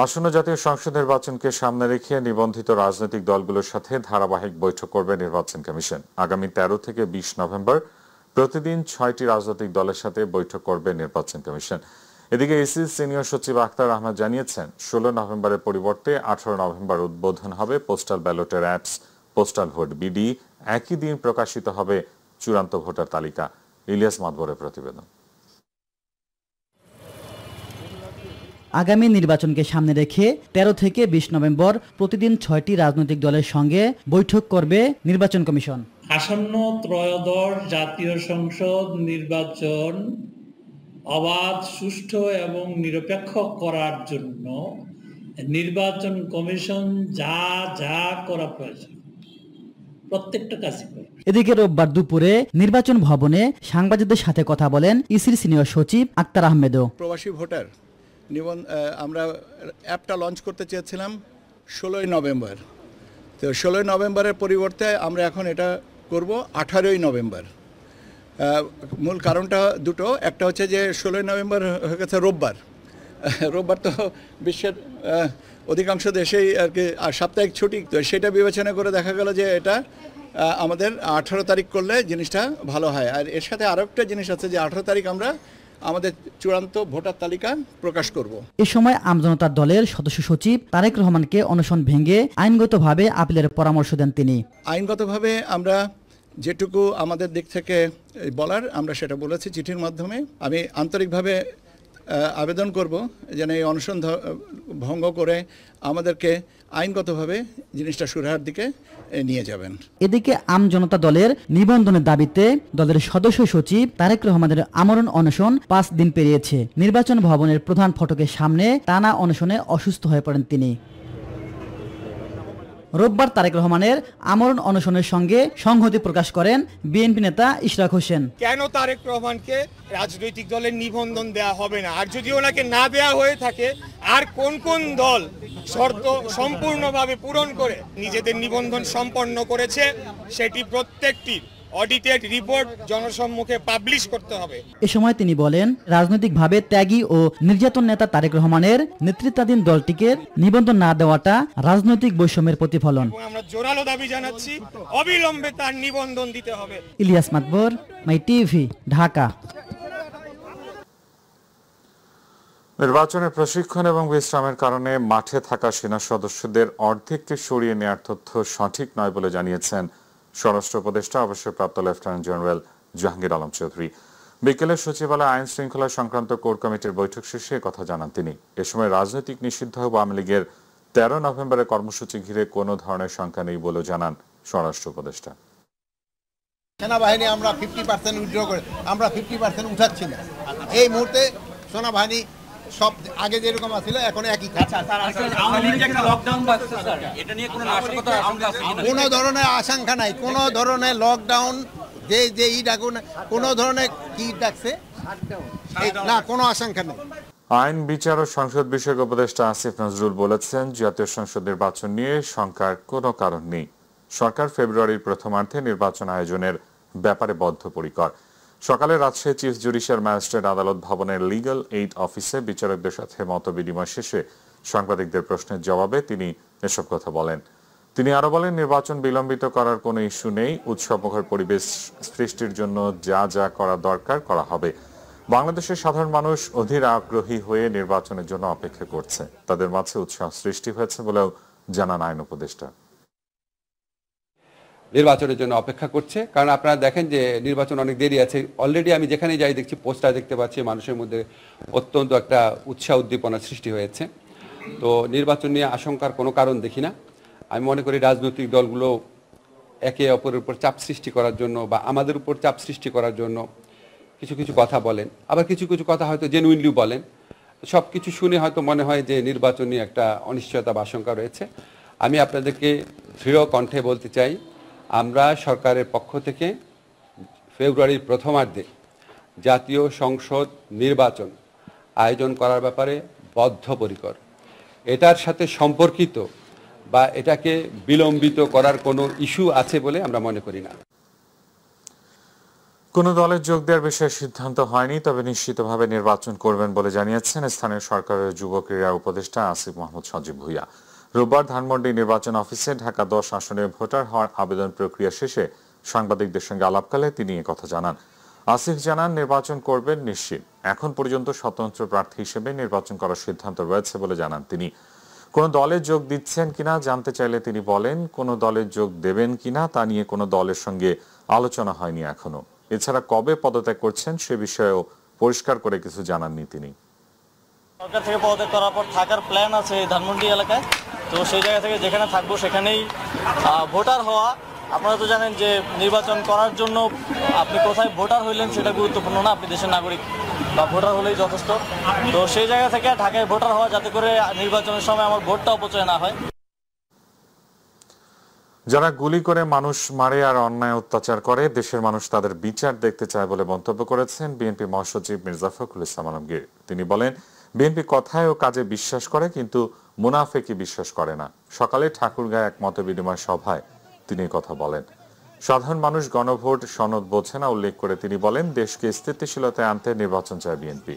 আসন্ন জাতীয় সংসদ নির্বাচনকে সামনে রেখে নিবন্ধিত রাজনৈতিক দলগুলোর সাথে ধারাবাহিক বৈঠক করবে নির্বাচন কমিশন। আগামী 13 থেকে 20 নভেম্বর প্রতিদিন 6টি রাজনৈতিক দলের সাথে বৈঠক করবে নির্বাচন কমিশন। এদিকে ইসির সিনিয়র সচিব আখতার আহমেদ জানিয়েছেন, 16 নভেম্বরের পরিবর্তে 18 নভেম্বর উদ্বোধন হবে পোস্টাল ব্যালটের অ্যাপস পোস্টাল ভোট বিডি। একই দিন প্রকাশিত হবে চূড়ান্ত ভোটার তালিকা। ইলিয়াস মাদবরের প্রতিবেদন। আগামী নির্বাচনকে সামনে রেখে 13 থেকে 20 নভেম্বর প্রতিদিন 6টি রাজনৈতিক দলের সঙ্গে বৈঠক করবে নির্বাচন কমিশন। আসন্ন ত্রয়োদশ জাতীয় সংসদ নির্বাচন অবাধ, সুষ্ঠু এবং নিরপেক্ষ করার জন্য নির্বাচন কমিশন যা যা করা প্রয়োজন প্রত্যেকটা কাজই করবে। এদিকে রোববার দুপুরে নির্বাচন ভবনে সাংবাদিকদের সাথে কথা বলেন ইসির সিনিয়র সচিব আখতার আহমেদও। প্রবাসী ভোটার আমরা অ্যাপটা লঞ্চ করতে চেয়েছিলাম 16 নভেম্বর, তো 16 নভেম্বরের পরিবর্তে আমরা এখন এটা করব 18 নভেম্বর। মূল কারণটা দুটো, একটা হচ্ছে যে 16 নভেম্বর হয়ে গেছে রোববার। রোববার তো বিশ্বের অধিকাংশ দেশেই আর কি সাপ্তাহিক ছুটি, তো সেটা বিবেচনা করে দেখা গেল যে এটা আমাদের 18 তারিখ করলে জিনিসটা ভালো হয়। আর এর সাথে আরও একটা জিনিস আছে যে 18 তারিখ আমরা আমাদের চূড়ান্ত ভোটার তালিকা প্রকাশ করব। এ সময় আমজনতার দলের সদস্য সচিব তারেক রহমানকে অনশন ভেঙে আইনগতভাবে আপিলের পরামর্শ দেন তিনি। আইনগতভাবে আমরা যেটুকু আমাদের দিক থেকে বলার আমরা সেটা বলেছি চিঠির মাধ্যমে। আমি আন্তরিকভাবে আবেদন করব যেন এই অনশন ভঙ্গ করে আমাদেরকে আইনগতভাবে জিনিসটা সুরাহার দিকে নিয়ে যাবেন। এদিকে আমজনতা দলের নিবন্ধনের দাবিতে দলের সদস্য সচিব তারেক রহমানের আমরণ অনশন 5 দিন পেরিয়েছে। নির্বাচন ভবনের প্রধান ফটকের সামনে টানা অনশনে অসুস্থ হয়ে পড়েন তিনি। রোববার তারেক রহমানের আমরণ অনশনের সঙ্গে সংহতি প্রকাশ করেন বিএনপি নেতা ইশরাক হোসেন। কেন তারেক রহমানকে রাজনৈতিক দলের নিবন্ধন দেয়া হবে না, আর যদি ওনাকে না দেয়া হয়ে থাকে আর কোন কোন দল শর্ত সম্পূর্ণভাবে পূরণ করে নিজেদের নিবন্ধন সম্পন্ন করেছে সেটি প্রত্যেকটি অডিটেড রিপোর্ট জনসম্মুখে পাবলিশ করতে হবে। এ সময় তিনি বলেন, রাজনৈতিকভাবে ত্যাগী ও নির্যাতন নেতা তারেক রহমানের নেতৃত্বাধীন দলটিকে নিবন্ধন না দেওয়াটা রাজনৈতিক বৈষম্যের প্রতিফলন। আমরা জোরালো দাবি জানাচ্ছি, অবিলম্বে তার নিবন্ধন দিতে হবে। ইলিয়াস মাতবর, মাই টিভি, ঢাকা। নির্বাচনের প্রশিক্ষণ এবং বিশ্রামের কারণে মাঠে থাকা সেনা সদস্যদের অর্ধেককে সরিয়ে নেওয়ার তথ্য সঠিক নয় বলে জানিয়েছেন স্বরাষ্ট্র উপদেষ্টা অবসরপ্রাপ্ত লেফটেন্যান্ট জেনারেল জাহাঙ্গীর আলম চৌধুরী। বিকেলে সচিবালয়ে আইন শৃঙ্খলা সংক্রান্ত কোর কমিটির বৈঠক শেষে কথা জানান তিনি। এ সময় রাজনৈতিক নিষিদ্ধ আওয়ামী লীগের 13 নভেম্বরের কর্মসূচি ঘিরে কোনো ধরনের শঙ্কা নেই বলে জানান স্বরাষ্ট্র উপদেষ্টা। সেনাবাহিনী আমরা 50% উইথড্র করে আমরা 50% উঠাচ্ছি না। এই মুহূর্তে সেনাবাহিনী সব আগে যেরকম ছিল এখন একই। কোনো ধরনের আশঙ্কা নাই, কোনো ধরনের লকডাউন যে ই ডাকুন, কোনো ধরনের কি ডাকছে না, কোনো আশঙ্কা নেই। আইন, বিচার ও সংসদ বিষয়ক উপদেষ্টা আসিফ নজরুল বলেছেন, জাতীয় সংসদ নির্বাচন নিয়ে শঙ্কার কোনো কারণ নেই। সরকার ফেব্রুয়ারির প্রথমার্ধে নির্বাচন আয়োজনের ব্যাপারে বদ্ধপরিকর। সকালে রাজশাহী চিফ জুডিশিয়াল ম্যাজিস্ট্রেট আদালত ভবনের লিগ্যাল এইড অফিসে বিচারকদের সাথে মত বিনিময় শেষে সাংবাদিকদের প্রশ্নের জবাবে তিনি এসব কথা বলেন। তিনি আরো বলেন, নির্বাচন বিলম্বিত করার কোনো ইস্যু নেই। উৎসবমুখর পরিবেশ সৃষ্টির জন্য যা যা করা দরকার করা হবে। বাংলাদেশের সাধারণ মানুষ অধীর আগ্রহী হয়ে নির্বাচনের জন্য অপেক্ষা করছে। তাদের মাঝে উৎসাহ সৃষ্টি হয়েছে বলেও জানান আইন উপদেষ্টা। নির্বাচনের জন্য অপেক্ষা করছে, কারণ আপনারা দেখেন যে নির্বাচন অনেক দেরি আছে। অলরেডি আমি যেখানে যাই দেখছি পোস্টার দেখতে পাচ্ছি, মানুষের মধ্যে অত্যন্ত একটা উৎসাহ উদ্দীপনা সৃষ্টি হয়েছে। তো নির্বাচন নিয়ে আশঙ্কার কোনো কারণ দেখি না। আমি মনে করি রাজনৈতিক দলগুলো একে অপরের উপর চাপ সৃষ্টি করার জন্য বা আমাদের উপর চাপ সৃষ্টি করার জন্য কিছু কিছু কথা বলেন, আবার কিছু কিছু কথা হয়তো জেনুইনলি বলেন। সব কিছু শুনে হয়তো মনে হয় যে নির্বাচন নিয়ে একটা অনিশ্চয়তা বা আশঙ্কা রয়েছে। আমি আপনাদেরকে দৃঢ় কণ্ঠে বলতে চাই, আমরা সরকারের পক্ষ থেকে ফেব্রুয়ারির প্রথমার্ধে জাতীয় সংসদ নির্বাচন আয়োজন করার ব্যাপারে বদ্ধপরিকর। এটার সাথে সম্পর্কিত বা এটাকে বিলম্বিত করার কোনো ইস্যু আছে বলে আমরা মনে করি না। কোনো দলের যোগ দেওয়ার বিষয়ে সিদ্ধান্ত হয়নি, তবে নিশ্চিতভাবে নির্বাচন করবেন বলে জানিয়েছেন স্থানীয় সরকারের যুব ক্রীড়া উপদেষ্টা আসিফ মাহমুদ সজীব ভুঁইয়া। রোববার ধানমন্ডি নির্বাচন অফিসে ঢাকা 10 আসনে ভোটার হওয়ার আবেদন প্রক্রিয়া শেষে সাংবাদিকদের সঙ্গে আলাপকালে তিনি একথা জানান। আসিফ জানান, নির্বাচন করবেন নিশ্চিত। এখন পর্যন্ত স্বতন্ত্র প্রার্থী হিসেবে নির্বাচন করার সিদ্ধান্ত রয়েছে বলে জানান তিনি। কোন দলে যোগ দিচ্ছেন কিনা জানতে চাইলে তিনি বলেন, কোন দলে যোগ দেবেন কিনা তা নিয়ে কোনো দলের সঙ্গে আলোচনা হয়নি এখনো। এছাড়া কবে পদত্যাগ করছেন সে বিষয়েও পরিষ্কার করে কিছু জানাননি তিনি। সরকার থেকে পদত্যাগ করার পর থাকার প্ল্যান আছে ধানমন্ডি এলাকায়, তো সেই জায়গা থেকে যেখানে থাকবো সেখানেই ভোটার হওয়া। আপনারা তো জানেন যে নির্বাচন করার জন্য আপনি কোথায় ভোটার হইলেন সেটা গুরুত্বপূর্ণ না, আপনি দেশের নাগরিক বা ভোটার হলেই যথেষ্ট। তো সেই জায়গা থেকে ঢাকায় ভোটার হওয়া, যাতে করে নির্বাচনের সময় আমার ভোটটা অপচয় না হয়। যারা গুলি করে মানুষ মারে আর অন্যায় অত্যাচার করে, দেশের মানুষ তাদের বিচার দেখতে চায় বলে মন্তব্য করেছেন বিএনপি মহাসচিব মির্জা ফখরুল ইসলাম আলমগীর। তিনি বলেন, বিএনপি কথায় ও কাজে বিশ্বাস করে, কিন্তু মুনাফেকি বিশ্বাস করে না। সকালে ঠাকুরগাঁয় এক মতবিনিময় সভায় তিনি কথা বলেন। সাধারণ মানুষ গণভোট সনদ বোঝে না উল্লেখ করে তিনি বলেন, দেশকে স্থিতিশীলতায় আনতে নির্বাচন চায় বিএনপি।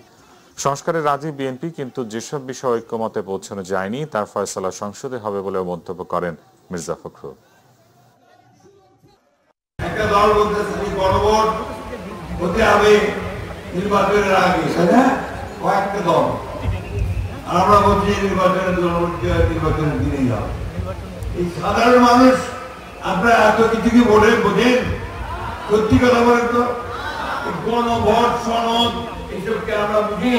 সংস্কারে রাজি বিএনপি, কিন্তু যেসব বিষয়ে ঐক্যমতে পৌঁছানো যায়নি তার ফয়সালা সংসদে হবে বলেও মন্তব্য করেন মির্জা ফখরুল। একটা দল বলতেছে যে গণভোট হতে হবে নির্বাচনের আগে, কয়েকটা দল, আর আমরা বলছি নির্বাচনের নির্বাচনের দিনেই হবে। এই সাধারণ মানুষ আপনারা এত কিছু কি বোঝেন? সত্যি কথা বলেন তো, গণভোট সনদ এসবকে আমরা বুঝি?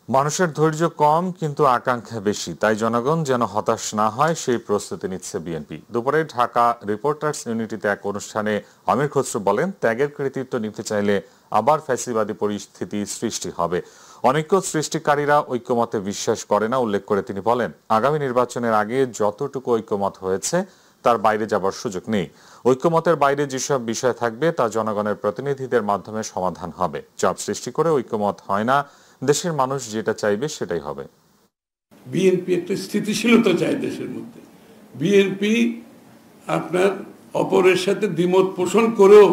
মানুষের ধৈর্য কম, কিন্তু আকাঙ্ক্ষা বেশি, তাই জনগণ যেন হতাশ না হয় সেই প্রস্তুতি নিচ্ছে বিএনপি। দুপুরে ঢাকা রিপোর্টার্স ইউনিটিতে এক অনুষ্ঠানে আমির খসরু বলেন, ত্যাগের কৃতিত্ব নিতে চাইলে আবার ফ্যাসিবাদী পরিস্থিতি সৃষ্টি হবে। অনৈক্য সৃষ্টিকারীরা ঐক্যমতে বিশ্বাস করে না উল্লেখ করে তিনি বলেন, আগামী নির্বাচনের আগে যতটুকু ঐক্যমত হয়েছে তার বাইরে যাবার সুযোগ নেই। ঐক্যমতের বাইরে যেসব বিষয় থাকবে তা জনগণের প্রতিনিধিদের মাধ্যমে সমাধান হবে। চাপ সৃষ্টি করে ঐক্যমত হয় না, দেশের মানুষ যেটা চাইবে সেটাই হবে। বিএনপি একটা স্থিতিশীলতা চায় দেশের মধ্যে। বিএনপি আপনার অপরের সাথে দ্বিমত পোষণ করেও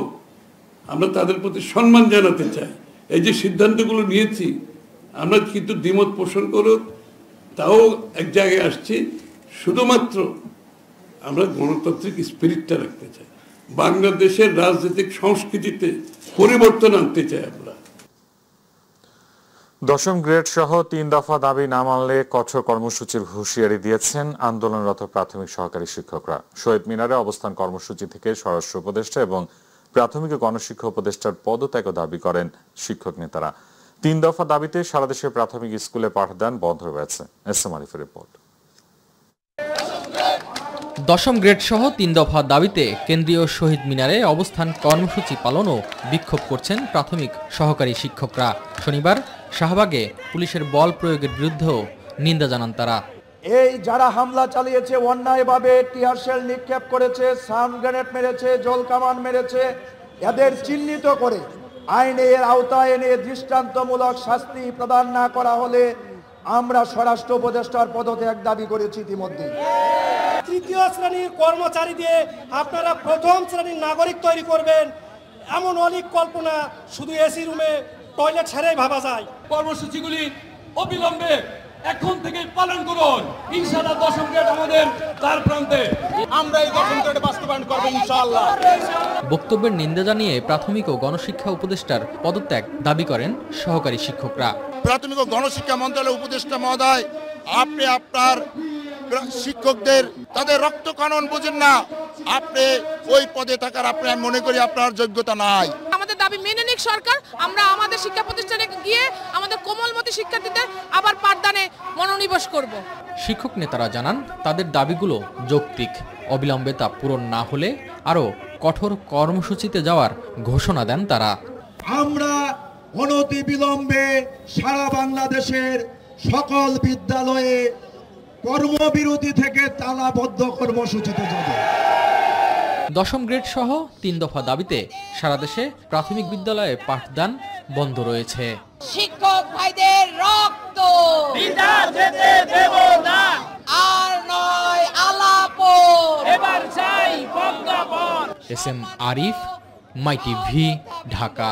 আমরা তাদের প্রতি সম্মান জানাতে চাই। এই যে সিদ্ধান্তগুলো নিয়েছি আমরা কিন্তু দ্বিমত পোষণ করেও তাও এক জায়গায় আসছি, শুধুমাত্র আমরা গণতান্ত্রিক স্পিরিটটা রাখতে চাই। বাংলাদেশের রাজনৈতিক সংস্কৃতিতে পরিবর্তন আনতে চাই আমরা। 10ম গ্রেড সহ 3 দফা দাবি না মানলে কঠোর কর্মসূচির হুঁশিয়ারি দিয়েছেন আন্দোলনরত প্রাথমিক সহকারী শিক্ষকরা। শহীদ মিনারে অবস্থান কর্মসূচি থেকে স্বরাষ্ট্র উপদেষ্টা এবং প্রাথমিক ও গণশিক্ষা উপদেষ্টার পদত্যাগও দাবি করেন শিক্ষক নেতারা। 3 দফা দাবিতে সারা দেশের প্রাথমিক স্কুলে পাঠদান বন্ধ রয়েছে। এসএম আরিফের রিপোর্ট। 10ম গ্রেড সহ 3 দফা দাবিতে কেন্দ্রীয় শহীদ মিনারে অবস্থান কর্মসূচি পালন ও বিক্ষোভ করছেন প্রাথমিক সহকারী শিক্ষকরা। শনিবার শাহবাগে পুলিশের বল প্রয়োগের বিরুদ্ধেও নিন্দা জানান তারা। এই যারা হামলা চালিয়েছে, অন্যায়ভাবে টিয়ার শেল নিক্ষেপ করেছে, সাউন্ড গ্রেনেড মেরেছে, জল কামান মেরেছে, এদের চিহ্নিত করে আইনের আওতায় এনে দৃষ্টান্তমূলক শাস্তি প্রদান না করা হলে আমরা স্বরাষ্ট্র উপদেষ্টার পদত্যাগ দাবি করেছি ইতিমধ্যে। তৃতীয় শ্রেণীর কর্মচারী দিয়ে আপনারা প্রথম শ্রেণীর নাগরিক তৈরি করবেন, এমন অনেক কল্পনা শুধু এসি রুমে টয়লেট ছেড়েই ভাবা যায়। কর্মসূচিগুলি অবিলম্বে এখন থেকে পালন করুন। ইনশাআল্লাহ 10ম গ্রেড আমাদের দ্বার প্রান্তে, আমরা এই 10ম গ্রেড বাস্তবায়ন করব ইনশাআল্লাহ। বক্তব্যের নিন্দা জানিয়ে প্রাথমিক ও গণশিক্ষা উপদেষ্টার পদত্যাগ দাবি করেন সহকারী শিক্ষকরা। প্রাথমিক ও গণশিক্ষা মন্ত্রণালয়ের উপদেষ্টা মহোদয়, আপনি আপনার শিক্ষকদের তাদের রক্ত কানন বুঝেন না, আপনি ওই পদে থাকার আপনি মনে করি আপনার যোগ্যতা নাই। আমাদের দাবি মেনে নিক সরকার, আমরা আমাদের শিক্ষা প্রতিষ্ঠানে গিয়ে আমাদের কোমলমতি শিক্ষার্থীদের আবার পাঠদানে মনোনিবেশ করব। শিক্ষক নেতারা জানান, তাদের দাবিগুলো যৌক্তিক। অবিলম্বে তা পূরণ না হলে আরও কঠোর কর্মসূচিতে যাওয়ার ঘোষণা দেন তারা। আমরা অনতি বিলম্বে সারা বাংলাদেশের সকল বিদ্যালয়ে কর্মবিরতি থেকে তালাবদ্ধ কর্মসূচিতে যাব। 10ম গ্রেড সহ 3 দফা দাবিতে সারা দেশে প্রাথমিক বিদ্যালয়ে পাঠদান বন্ধ রয়েছে। শিক্ষক ভাইদের রক্ত বিনা যেতে দেব না, আর নয় আলাপ, এবার চাই প্রজ্ঞাপন। SM Arif, My TV, Dhaka.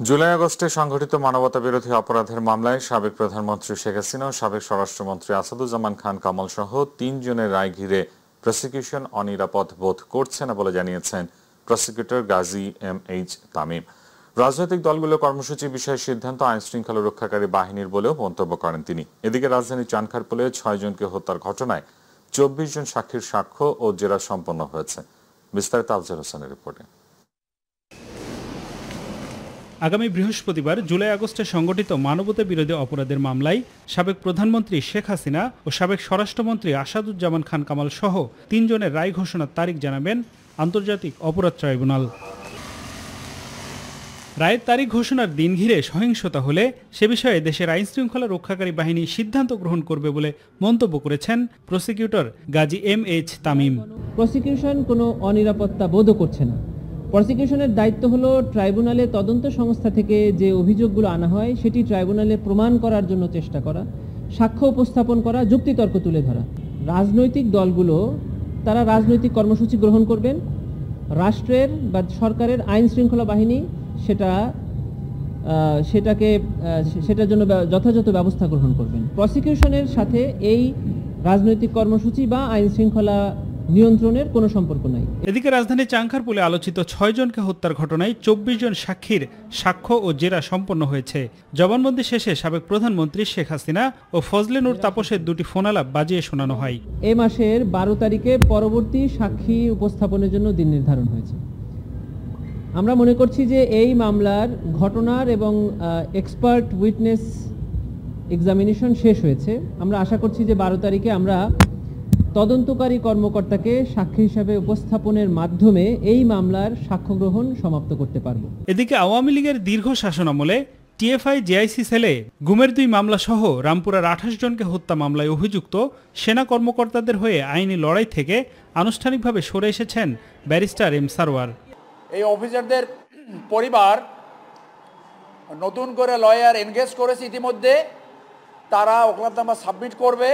July আগস্টে সংঘটিত মানবতা বিরোধী অপরাধের মামলায় সাবেক প্রধানমন্ত্রী শেখ হাসিনা ও সাবেক স্বরাষ্ট্রমন্ত্রী আসাদুজ্জামান খান কামাল সহ ৩ জনের রায় ঘিরে প্রসিকিউশন অনিরাপদ বোধ করছে না বলে জানিয়েছেন প্রসিকিউটর গাজী MH তামিম। রাজনৈতিক দলগুলোর কর্মসূচি বিষয়ে সিদ্ধান্ত আইন শৃঙ্খলা রক্ষাকারী বাহিনীর বলেও মন্তব্য করেন তিনি। এদিকে রাজধানীর চানখারপুলে ৬ জনকে হত্যার ঘটনায় ২৪ জন সাক্ষীর সাক্ষ্য ও জেরা সম্পন্ন হয়েছে। বিস্তারিত আফজাল হোসেনের রিপোর্টে। আগামী বৃহস্পতিবার জুলাই আগস্টে সংগঠিত মানবতা বিরোধী অপরাধের মামলায় সাবেক প্রধানমন্ত্রী শেখ হাসিনা ও সাবেক স্বরাষ্ট্রমন্ত্রী আসাদুজ্জামান খান কামাল সহ ৩ জনের রায় ঘোষণার তারিখ জানাবেন আন্তর্জাতিক অপরাধ ট্রাইব্যুনাল। রায়ের তারিখ ঘোষণার দিন ঘিরে সহিংসতা হলে সে বিষয়ে দেশের আইন শৃঙ্খলা রক্ষাকারী বাহিনী সিদ্ধান্ত গ্রহণ করবে বলে মন্তব্য করেছেন prosecutor Gazi MH Tamim. Prosecution কোনো অনিরাপত্তা বোধ করছে না। প্রসিকিউশনের দায়িত্ব হলো ট্রাইব্যুনালে তদন্ত সংস্থা থেকে যে অভিযোগগুলো আনা হয় সেটি ট্রাইব্যুনালে প্রমাণ করার জন্য চেষ্টা করা, সাক্ষ্য উপস্থাপন করা, যুক্তিতর্ক তুলে ধরা। রাজনৈতিক দলগুলো তারা রাজনৈতিক কর্মসূচি গ্রহণ করবেন, রাষ্ট্রের বা সরকারের আইন শৃঙ্খলা বাহিনী সেটার জন্য যথাযথ ব্যবস্থা গ্রহণ করবেন। প্রসিকিউশনের সাথে এই রাজনৈতিক কর্মসূচি বা আইন শৃঙ্খলা নিয়ন্ত্রণের কোনো সম্পর্ক নাই। এদিকে রাজধানীর চানখারপুলে আলোচিত ৬ জনকে হত্যার ঘটনায় ২৪ জন সাক্ষীর সাক্ষ্য ও জেরা সম্পন্ন হয়েছে। জবানবন্দি শেষে সাবেক প্রধানমন্ত্রী শেখ হাসিনা ও ফজলে নূর তাপসের 2টি ফোনালাপ বাজিয়ে শোনানো হয়। এই মাসের 12 তারিখে পরবর্তী সাক্ষী উপস্থাপনের জন্য দিন নির্ধারণ হয়েছে। আমরা মনে করছি যে এই মামলার ঘটনার এবং এক্সপার্ট উইটনেস এক্সামিনেশন শেষ হয়েছে। আমরা আশা করছি যে 12 তারিখে আমরা তদন্তকারী কর্মকর্তাকে সাক্ষী হিসাবে উপস্থাপনের মাধ্যমে এই মামলার সাক্ষ্য গ্রহণ সমাপ্ত করতে পারব। এদিকে আওয়ামী লীগের দীর্ঘ শাসনামলে TFI JIC সেলে গুমের 2 মামলা সহ রামপুরার 28 জনকে হত্যা মামলায় অভিযুক্ত সেনা কর্মকর্তাদের হয়ে আইনি লড়াই থেকে আনুষ্ঠানিকভাবে সরে এসেছেন ব্যারিস্টার M সারওয়ার। এই অফিসারদের পরিবার নতুন করে লয়ার এনগেজ করেছে ইতিমধ্যে, তারা ওকলামনামা সাবমিট করবে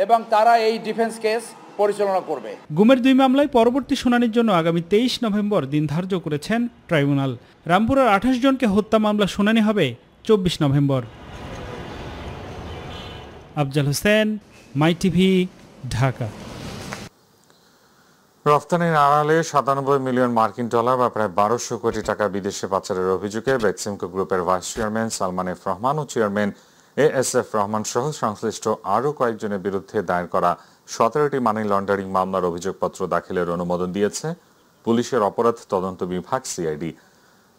এবং তারা এই ডিফেন্স কেস পরিচালনা করবে। গুমের 2 মামলায় পরবর্তী শুনানির জন্য আগামী 23 নভেম্বর দিন ধার্য করেছেন ট্রাইব্যুনাল। রামপুরার 28 জনকে হত্যা মামলা শুনানি হবে 24 নভেম্বর। আফজাল হোসেন, মাইটিভি, ঢাকা। রফতানির আড়ালে 97 মিলিয়ন মার্কিন ডলার বা প্রায় 1200 কোটি টাকা বিদেশে পাচারের অভিযোগে বেক্সিমকো গ্রুপের vice chairman Salman F Rahman ও চেয়ারম্যান ASF রহমান সহ সংশ্লিষ্ট আরও কয়েকজনের বিরুদ্ধে দায়ের করা 17টি মানি লন্ডারিং মামলার অভিযোগপত্র দাখিলের অনুমোদন দিয়েছে পুলিশের অপরাধ তদন্ত বিভাগ CID।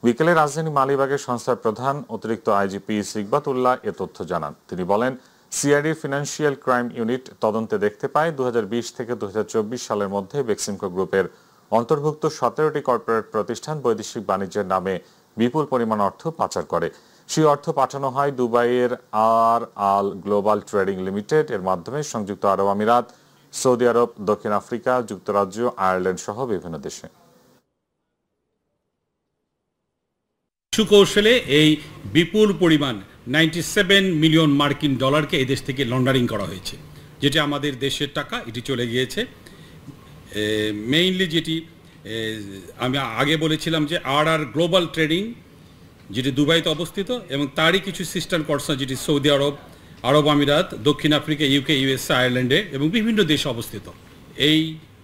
বিকেলে রাজধানী মালিবাগের সংস্থার প্রধান অতিরিক্ত IGP সিকবাতুল্লাহ এ তথ্য জানান। তিনি বলেন, CID ফিনান্সিয়াল ক্রাইম ইউনিট তদন্তে দেখতে পায় 2020 থেকে 2024 সালের মধ্যে বেক্সিমকো গ্রুপের অন্তর্ভুক্ত 17টি কর্পোরেট প্রতিষ্ঠান বৈদেশিক বাণিজ্যের নামে বিপুল পরিমাণ অর্থ পাচার করে। সেই অর্থ পাঠানো হয় দুবাইয়ের RR গ্লোবাল ট্রেডিং লিমিটেড এর মাধ্যমে সংযুক্ত আরব আমিরাত, সৌদি আরব, দক্ষিণ আফ্রিকা, যুক্তরাজ্য, আয়ারল্যান্ড সহ বিভিন্ন দেশে। সুকৌশলে এই বিপুল পরিমাণ 97 মিলিয়ন মার্কিন ডলারকে এই দেশ থেকে লন্ডারিং করা হয়েছে, যেটি আমাদের দেশের টাকা, এটি চলে গিয়েছে। মেইনলি যেটি আমি আগে বলেছিলাম যে RR গ্লোবাল ট্রেডিং, যেটি দুবাইতে অবস্থিত, এবং তারই কিছু সিস্টার কনসার্ন যেটি সৌদি আরব, আরব আমিরাত, দক্ষিণ আফ্রিকা, UK, USA, আয়ারল্যান্ডে এবং বিভিন্ন দেশে অবস্থিত। এই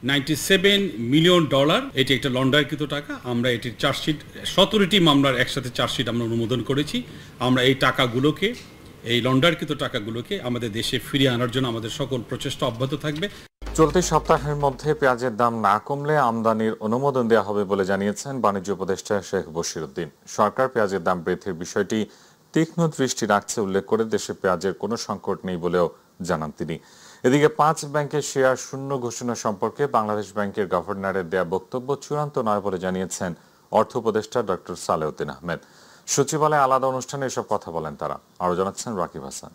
97 মিলিয়ন ডলার এটি একটা লন্ডারকৃত টাকা। আমরা এটির চার্জশিট 17টি মামলার একসাথে চার্জশিট আমরা অনুমোদন করেছি। আমরা এই টাকাগুলোকে, এই লন্ডারকৃত টাকাগুলোকে আমাদের দেশে ফিরিয়ে আনার জন্য আমাদের সকল প্রচেষ্টা অব্যাহত থাকবে। চলতি সপ্তাহের মধ্যে পেঁয়াজের দাম না কমলে আমদানির অনুমোদন দেওয়া হবে বলে জানিয়েছেন বাণিজ্য উপদেষ্টা শেখ বশিরউদ্দিন। সরকার পেঁয়াজের দাম বৃদ্ধির বিষয়টি তীক্ষ্ণ দৃষ্টি রাখছে উল্লেখ করে দেশে পেঁয়াজের কোনো সংকট নেই বলেও জানান তিনি। এদিকে 5 ব্যাংকের শেয়ার শূন্য ঘোষণা সম্পর্কে বাংলাদেশ ব্যাংকের গভর্নরের দেয়া বক্তব্য চূড়ান্ত নয় বলে জানিয়েছেন অর্থ উপদেষ্টা ডক্টর সালেউদ্দিন আহমেদ। সচিবালয়ে আলাদা অনুষ্ঠানে এসব কথা বলেন তারা। আরও জানাচ্ছেন রাকিব হাসান।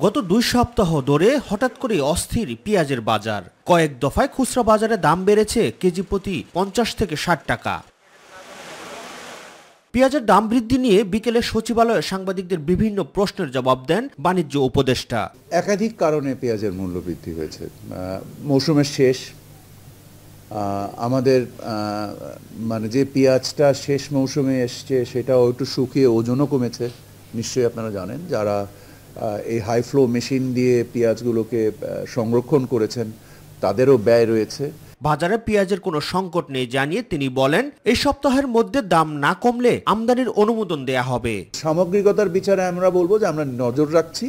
গত 2 সপ্তাহ ধরে হঠাৎ করে অস্থির পেঁয়াজের বাজার। কয়েক দফায় খুচরা বাজারে দাম বেড়েছে কেজি প্রতি 50 থেকে 60 টাকা। পেঁয়াজের দাম বৃদ্ধি নিয়ে বিকেলে সচিবালয়ে সাংবাদিকদের বিভিন্ন প্রশ্নের জবাব দেন বাণিজ্য উপদেষ্টা। একাধিক কারণে পেঁয়াজের মূল্য বৃদ্ধি হয়েছে। মৌসুমের শেষ, আমাদের মানে যে পেঁয়াজটা শেষ মৌসুমে এসছে সেটাও একটু শুকিয়ে ওজনও কমেছে। নিশ্চয়ই আপনারা জানেন, যারা এই হাই ফ্লো মেশিন দিয়ে পেঁয়াজগুলোকে সংরক্ষণ করেছেন তাদেরও ব্যয় রয়েছে। বাজারে পেঁয়াজের কোনো সংকট নেই জানিয়ে তিনি বলেন, এই সপ্তাহের মধ্যে দাম না কমলে আমদানির অনুমোদন দেয়া হবে। সামগ্রিকতার বিচারে আমরা বলবো যে আমরা নজর রাখছি,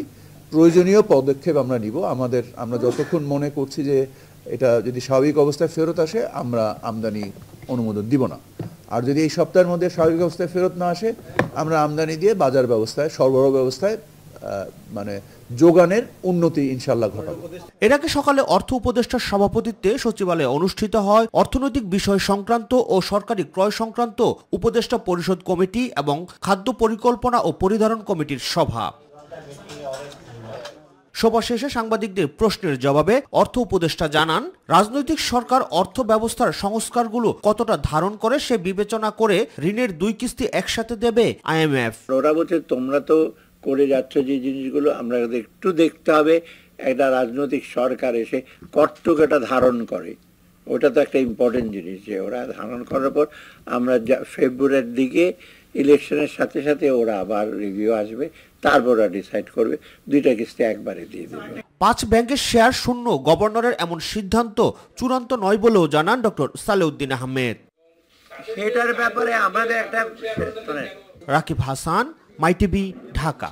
প্রয়োজনীয় পদক্ষেপ আমরা নিব। আমরা যতক্ষণ মনে করছি যে এটা যদি স্বাভাবিক অবস্থায় ফেরত আসে আমরা আমদানি অনুমোদন দিব না। আর যদি এই সপ্তাহের মধ্যে স্বাভাবিক অবস্থায় ফেরত না আসে আমরা আমদানি দিয়ে বাজার ব্যবস্থায়, সরবরাহ ব্যবস্থায় মানে যোগানের উন্নতি ইনশাআল্লাহ ঘটাবো। এর আগে সকালে অর্থ উপদেষ্টার সভাপতিত্বে সচিবালয়ে অনুষ্ঠিত হয় অর্থনৈতিক বিষয় সংক্রান্ত ও সরকারি ক্রয় সংক্রান্ত উপদেষ্টা পরিষদ কমিটি এবং খাদ্য পরিকল্পনা ও পরিধারণ কমিটির সভা। সভা শেষে সাংবাদিকদের প্রশ্নের জবাবে অর্থ উপদেষ্টা জানান, রাজনৈতিক সরকার অর্থ ব্যবস্থার সংস্কারগুলো কতটা ধারণ করে সে বিবেচনা করে ঋণের 2 কিস্তি একসাথে দেবে IMF। ওরা বলছে তোমরা তো করে যাচ্ছ যে জিনিসগুলো, আমরা একটু দেখতে হবে একটা রাজনৈতিক সরকার এসে কর্তৃকটা ধারণ করে। ওটা তো একটা ইম্পর্টেন্ট জিনিস, যে ওরা ধারণ করার পর আমরা ফেব্রুয়ারির দিকে ইলেকশনের সাথে সাথে ওরা আবার রিভিউ আসবে, তারপর ওরা ডিসাইড করবে 2টা কিস্তি একবারে দিয়ে দেবে। 5 ব্যাংকের শেয়ার শূন্য গভর্নরের এমন সিদ্ধান্ত চূড়ান্ত নয় বলেও জানান ডক্টর সালেউদ্দিন আহমেদ। সেটার ব্যাপারে আমাদের একটা রাকিব হাসান, মাইটিভি, ঢাকা।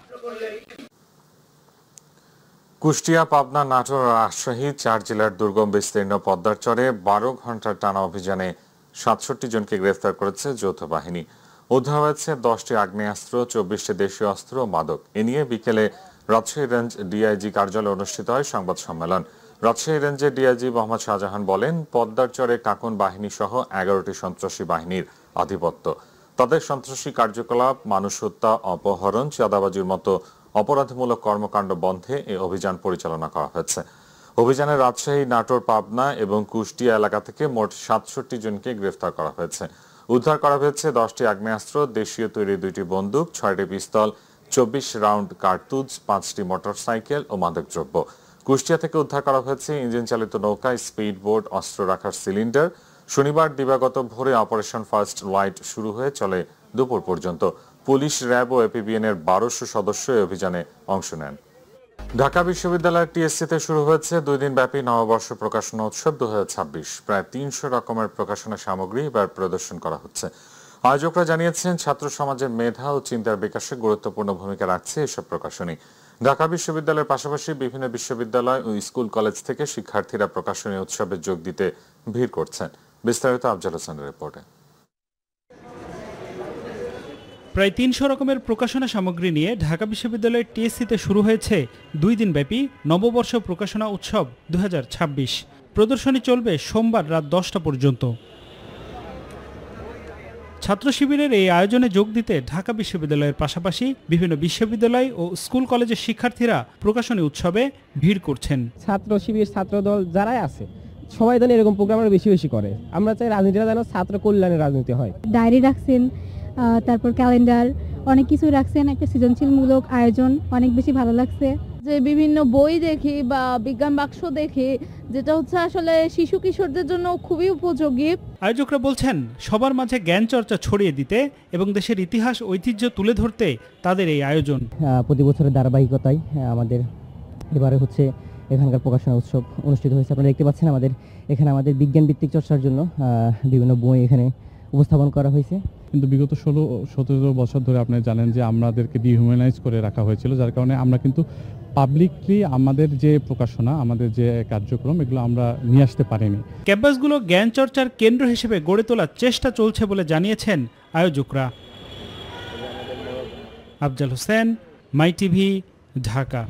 কুষ্টিয়া, পাবনা, নাটোর, রাজশাহী 4 জেলার দুর্গম বিস্তীর্ণ পদ্মার চরে 12 ঘন্টার টানা অভিযানে 67 জনকে গ্রেফতার করেছে যৌথ বাহিনী। উদ্ধার হয়েছে 10টি আগ্নেয়াস্ত্র, 24টি দেশীয় অস্ত্র ও মাদক। এ নিয়ে বিকেলে রাজশাহী রেঞ্জ ডিআইজি কার্যালয়ে অনুষ্ঠিত হয় সংবাদ সম্মেলন। রাজশাহী রেঞ্জের ডিআইজি মোহাম্মদ শাহজাহান বলেন, পদ্মার চরে কাকন বাহিনী সহ 11টি সন্ত্রাসী বাহিনীর আধিপত্য। তাদের সন্ত্রাসী কার্যকলাপ, মানুষ হত্যা, অপহরণ, চাঁদাবাজির মতো অপরাধমূলক কর্মকাণ্ড বন্ধে এই অভিযান পরিচালনা করা হয়েছে। অভিযানে রাজশাহী, নাটোর, পাবনা এবং কুষ্টিয়া এলাকা থেকে মোট 67 জনকে গ্রেফতার করা হয়েছে। উদ্ধার করা হয়েছে 10টি আগ্নেয়াস্ত্র, দেশীয় তৈরি 2টি বন্দুক, 6টি পিস্তল, 24 রাউন্ড কার্তুজ, 5টি মোটরসাইকেল ও মাদকদ্রব্য। কুষ্টিয়া থেকে উদ্ধার করা হয়েছে ইঞ্জিন চালিত নৌকা, স্পিড বোট, অস্ত্র রাখার সিলিন্ডার। শনিবার দিবাগত ভোরে অপারেশন ফার্স্ট লাইট শুরু হয়ে চলে দুপুর পর্যন্ত। পুলিশ, র্যাব ও এপিবিএন এর 1200 সদস্য এই অভিযানে অংশ নেন। ঢাকা বিশ্ববিদ্যালয়ের টিএসসিতে শুরু হয়েছে 2 দিন ব্যাপী নববর্ষ প্রকাশনা উৎসব 2026। প্রায় 300 রকমের প্রকাশনা সামগ্রী এবার প্রদর্শন করা হচ্ছে। আয়োজকরা জানিয়েছেন, ছাত্র সমাজের মেধা ও চিন্তার বিকাশে গুরুত্বপূর্ণ ভূমিকা রাখছে এসব প্রকাশনী। ঢাকা বিশ্ববিদ্যালয়ের পাশাপাশি বিভিন্ন বিশ্ববিদ্যালয় ও স্কুল কলেজ থেকে শিক্ষার্থীরা প্রকাশনী উৎসবে যোগ দিতে ভিড় করছেন। বিস্তারিত আফজাল হোসেনের রিপোর্টে। প্রায় 300 রকমের প্রকাশনা সামগ্রী নিয়ে ঢাকা বিশ্ববিদ্যালয়ের টিএসসিতে শুরু হয়েছে 2 দিন ব্যাপী নববর্ষ প্রকাশনা উৎসব 2026। প্রদর্শনী চলবে সোমবার রাত 10টা পর্যন্ত। ছাত্র শিবিরের এই আয়োজনে যোগ দিতে ঢাকা বিশ্ববিদ্যালয়ের পাশাপাশি বিভিন্ন বিশ্ববিদ্যালয় ও স্কুল কলেজের শিক্ষার্থীরা প্রকাশনী উৎসবে ভিড় করছেন। ছাত্র শিবির, ছাত্রদল যারাই আছে সবাই যেন এরকম প্রোগ্রাম বেশি বেশি করে। আমরা চাই রাজনীতিটা যেন ছাত্র কল্যাণের রাজনীতি হয়। ডায়েরি রাখছেন, তারপর ক্যালেন্ডার, অনেক কিছু রাখছেন। একটা সৃজনশীলমূলক আয়োজন, অনেক বেশি ভালো লাগছে। যে বিভিন্ন বই দেখি বা বিজ্ঞান বাক্স দেখি, যেটা হচ্ছে আসলে শিশু কিশোরদের জন্য খুবই উপযোগী। আয়োজকরা বলছেন, সবার মাঝে জ্ঞান চর্চা ছড়িয়ে দিতে এবং দেশের ইতিহাস ঐতিহ্য তুলে ধরতে তাদের এই আয়োজন। প্রতি বছরের ধারাবাহিকতায় আমাদের এবারে হচ্ছে এখানকার প্রকাশনা উৎসব অনুষ্ঠিত হয়েছে। আপনারা দেখতে পাচ্ছেন এখানে আমাদের বিজ্ঞান ভিত্তিক চর্চার জন্য বিভিন্ন বই এখানে উপস্থাপন করা হয়েছে। কিন্তু বিগত 16-17 বছর ধরে আপনি জানেন যে আমাদেরকে ডিহিউম্যানাইজ করে রাখা হয়েছিল, যার কারণে আমরা কিন্তু পাবলিকলি আমাদের যে প্রকাশনা, আমাদের যে কার্যক্রম, এগুলো আমরা নিয়ে আসতে পারিনি। ক্যাম্পাসগুলো জ্ঞান চর্চার কেন্দ্র হিসেবে গড়ে তোলার চেষ্টা চলছে বলে জানিয়েছেন আয়োজকরা। আফজাল হোসেন, মাইটিভি, ঢাকা।